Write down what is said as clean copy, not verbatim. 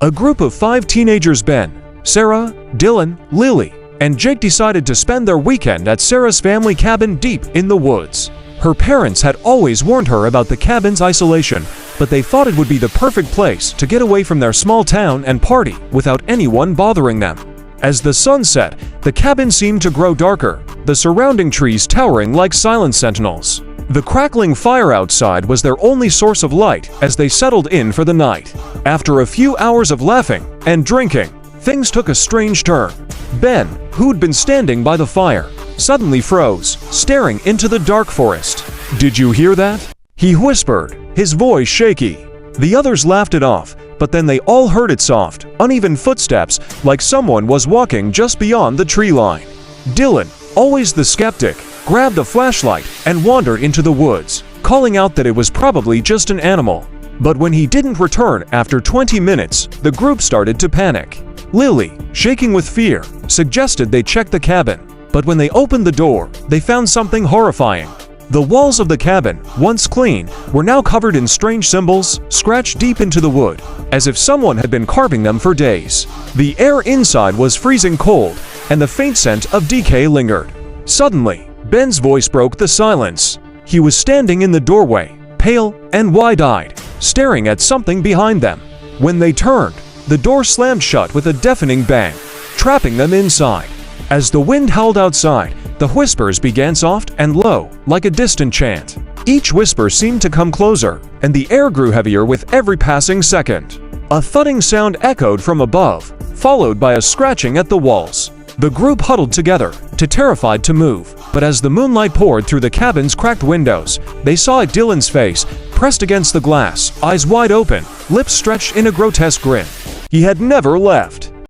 A group of 5 teenagers, Ben, Sarah, Dylan, Lily, and Jake, decided to spend their weekend at Sarah's family cabin deep in the woods. Her parents had always warned her about the cabin's isolation, but they thought it would be the perfect place to get away from their small town and party without anyone bothering them. As the sun set, the cabin seemed to grow darker, the surrounding trees towering like silent sentinels. The crackling fire outside was their only source of light as they settled in for the night. After a few hours of laughing and drinking, things took a strange turn. Ben, who'd been standing by the fire, suddenly froze, staring into the dark forest. "Did you hear that?" he whispered, his voice shaky. The others laughed it off, but then they all heard its soft, uneven footsteps like someone was walking just beyond the tree line. Dylan, always the skeptic, grabbed a flashlight and wandered into the woods, calling out that it was probably just an animal. But when he didn't return after 20 minutes, the group started to panic. Lily, shaking with fear, suggested they check the cabin, but when they opened the door, they found something horrifying. The walls of the cabin, once clean, were now covered in strange symbols, scratched deep into the wood, as if someone had been carving them for days. The air inside was freezing cold, and the faint scent of decay lingered. Suddenly, Ben's voice broke the silence. He was standing in the doorway, pale and wide-eyed, staring at something behind them. When they turned, the door slammed shut with a deafening bang, trapping them inside. As the wind howled outside, the whispers began soft and low, like a distant chant. Each whisper seemed to come closer, and the air grew heavier with every passing second. A thudding sound echoed from above, followed by a scratching at the walls. The group huddled together, too terrified to move, but as the moonlight poured through the cabin's cracked windows, they saw Dylan's face, pressed against the glass, eyes wide open, lips stretched in a grotesque grin. He had never left.